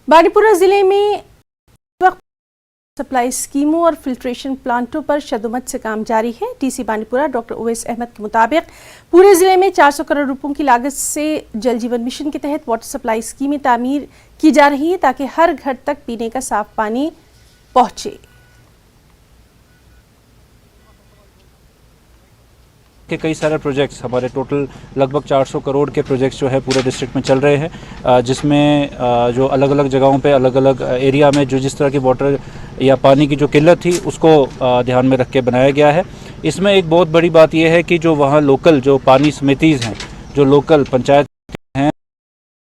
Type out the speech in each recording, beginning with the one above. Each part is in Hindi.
बांडीपुरा जिले में सप्लाई स्कीमों और फिल्ट्रेशन प्लांटों पर शदुमत से काम जारी है। डीसी बांडीपुरा डॉक्टर ओवैस अहमद के मुताबिक पूरे जिले में 400 करोड़ रुपयों की लागत से जल जीवन मिशन के तहत वाटर सप्लाई स्कीमें तामीर की जा रही है ताकि हर घर तक पीने का साफ पानी पहुंचे। के कई सारे प्रोजेक्ट्स हमारे टोटल लगभग 400 करोड़ के प्रोजेक्ट्स जो है पूरे डिस्ट्रिक्ट में चल रहे हैं, जिसमें जो अलग अलग जगहों पे अलग अलग एरिया में जो जिस तरह की वाटर या पानी की जो किल्लत थी उसको ध्यान में रख के बनाया गया है। इसमें एक बहुत बड़ी बात यह है कि जो वहाँ लोकल जो पानी समितिज़ हैं, जो लोकल पंचायत हैं,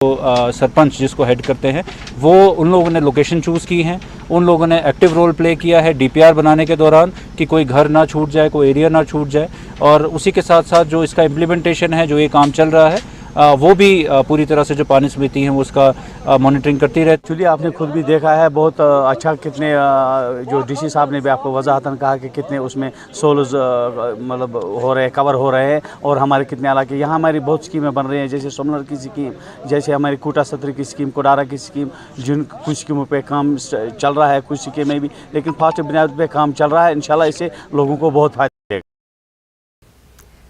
तो सरपंच जिसको हेड करते हैं, वो उन लोगों ने लोकेशन चूज़ की हैं, उन लोगों ने एक्टिव रोल प्ले किया है डीपीआर बनाने के दौरान कि कोई घर ना छूट जाए, कोई एरिया ना छूट जाए। और उसी के साथ साथ जो इसका इम्प्लीमेंटेशन है, जो ये काम चल रहा है, वो भी पूरी तरह से जो पानी समिति है वो उसका मॉनिटरिंग करती रहती है। एक्चुअली आपने खुद भी देखा है बहुत अच्छा, कितने जो डीसी साहब ने भी आपको वजाहतन कहा कि कितने उसमें सोलर्स मतलब हो रहे हैं, कवर हो रहे हैं। और हमारे कितने इलाके यहाँ हमारी बहुत स्कीमें बन रही हैं, जैसे सोमनाथ की स्कीम, जैसे हमारी कोटा सत्र की स्कीम, कोडारा की स्कीम, जिन कुछ स्कीमों पे काम चल रहा है, कुछ स्कीमें भी, लेकिन फास्ट बुनियाद पे काम चल रहा है। इंशाल्लाह इससे लोगों को बहुत फायदा मिलेगा।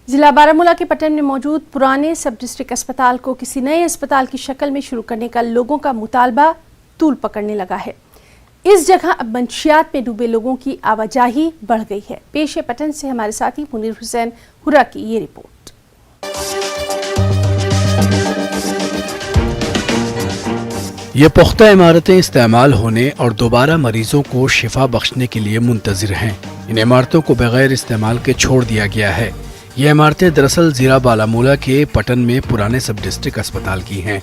जिला बारामूला के पटन में मौजूद पुराने सब डिस्ट्रिक्ट अस्पताल को किसी नए अस्पताल की शक्ल में शुरू करने का लोगों का मुतालबा तूल पकड़ने लगा है। इस जगह अब मंशियात में डूबे लोगों की आवाजाही बढ़ गई है। पेश है पटन से हमारे साथी मुनीर हुसैन हुर्रा की ये रिपोर्ट। ये पुख्ता इमारतें इस्तेमाल होने और दोबारा मरीजों को शिफा बख्शने के लिए मुंतजिर हैं। इन इमारतों को बगैर इस्तेमाल के छोड़ दिया गया है। ये इमारतें दरअसल जिला बारामूला के पटन में पुराने सब डिस्ट्रिक्ट अस्पताल की हैं।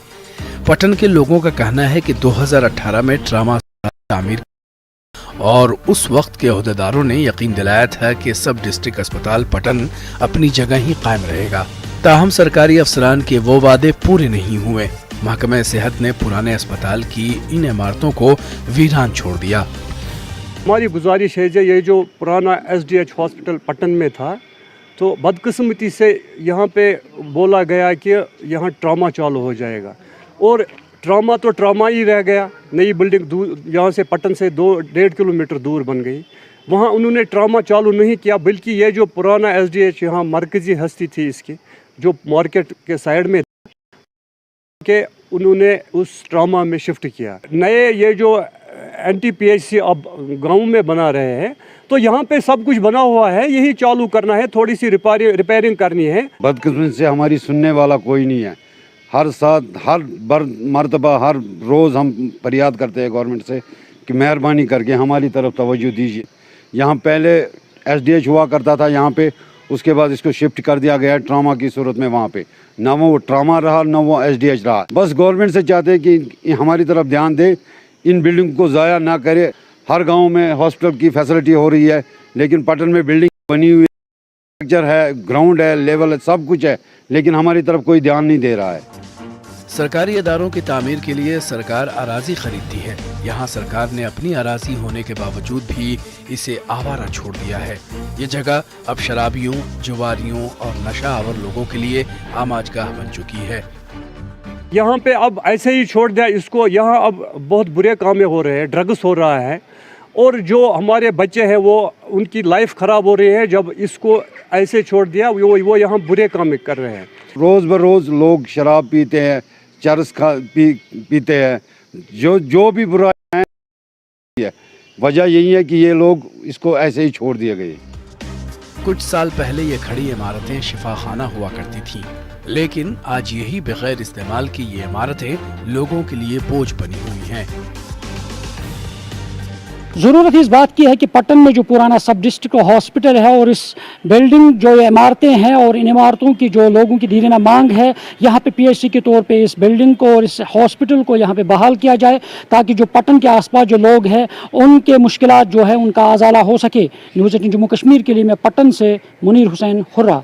पटन के लोगों का कहना है कि 2018 में ट्रामा तामीर और उस वक्त के अहदेदारों ने यकीन दिलाया था कि सब डिस्ट्रिक्ट अस्पताल पटन अपनी जगह ही कायम रहेगा। ताहम सरकारी अफसरान के वो वादे पूरे नहीं हुए। महकमा सेहत ने पुराने अस्पताल की इन इमारतों को वीरान छोड़ दिया। हमारी गुजारिश है ये जो पुराना SDH हॉस्पिटल पटन में था, तो बदकिस्मती से यहाँ पे बोला गया कि यहाँ ट्रामा चालू हो जाएगा, और ट्रामा तो ट्रामा ही रह गया। नई बिल्डिंग दूर यहाँ से पटन से 2-1.5 किलोमीटर दूर बन गई। वहाँ उन्होंने ट्रामा चालू नहीं किया, बल्कि ये जो पुराना SDH यहाँ मरकज़ी हस्ती थी इसकी, जो मार्केट के साइड में के उन्होंने उस ट्रामा में शिफ्ट किया। नए ये जो NTPHC अब गाँव में बना रहे हैं, तो यहाँ पे सब कुछ बना हुआ है, यही चालू करना है, थोड़ी सी रिपेयरिंग करनी है। बदकिस्मती से हमारी सुनने वाला कोई नहीं है। हर साथ हर मरतबा हर रोज़ हम फरियाद करते हैं गवर्नमेंट से कि मेहरबानी करके हमारी तरफ तवज्जो दीजिए। यहाँ पहले SDH हुआ करता था यहाँ पे, उसके बाद इसको शिफ्ट कर दिया गया ट्रामा की सूरत में। वहाँ पे ना वो ट्रामा रहा ना वो SDH रहा। बस गवर्नमेंट से चाहते हैं कि हमारी तरफ ध्यान दे, इन बिल्डिंग को ज़ाया ना करे। हर गांव में हॉस्पिटल की फैसिलिटी हो रही है, लेकिन पटन में बिल्डिंग बनी हुई है, स्ट्रक्चर है, ग्राउंड है, लेवल है, सब कुछ है, लेकिन हमारी तरफ कोई ध्यान नहीं दे रहा है। सरकारी इदारों की तामीर के लिए सरकार अराजी खरीदती है। यहाँ सरकार ने अपनी अराजी होने के बावजूद भी इसे आवारा छोड़ दिया है। ये जगह अब शराबियों, जुआरियों और नशा आवर लोगों के लिए आमाजगाह बन चुकी है। यहाँ पे अब ऐसे ही छोड़ दिया इसको। यहाँ अब बहुत बुरे काम हो रहे हैं, ड्रग्स हो रहा है, और जो हमारे बच्चे हैं वो उनकी लाइफ ख़राब हो रही है। जब इसको ऐसे छोड़ दिया, वो यहाँ बुरे काम कर रहे हैं। रोज़ बरोज़ लोग शराब पीते हैं, चरस पीते हैं, जो भी बुरा है। वजह यही है कि ये लोग इसको ऐसे ही छोड़ दिए गए। कुछ साल पहले ये खड़ी इमारतें शिफाखाना हुआ करती थीं, लेकिन आज यही बगैर इस्तेमाल की ये इमारतें लोगों के लिए बोझ बनी हुई हैं। ज़रूरत इस बात की है कि पटन में जो पुराना सब डिस्ट्रिक्ट हॉस्पिटल है और इस बिल्डिंग जो ये इमारतें हैं और इन इमारतों की जो लोगों की धीरे ना मांग है, यहाँ पे PHC के तौर पे इस बिल्डिंग को और इस हॉस्पिटल को यहाँ पे बहाल किया जाए, ताकि जो पटन के आसपास जो लोग हैं उनके मुश्किलात जो है उनका आज़ाला हो सके। न्यूज़ 18 जम्मू कश्मीर के लिए मैं पटन से मुनीर हुसैन हुर्रा।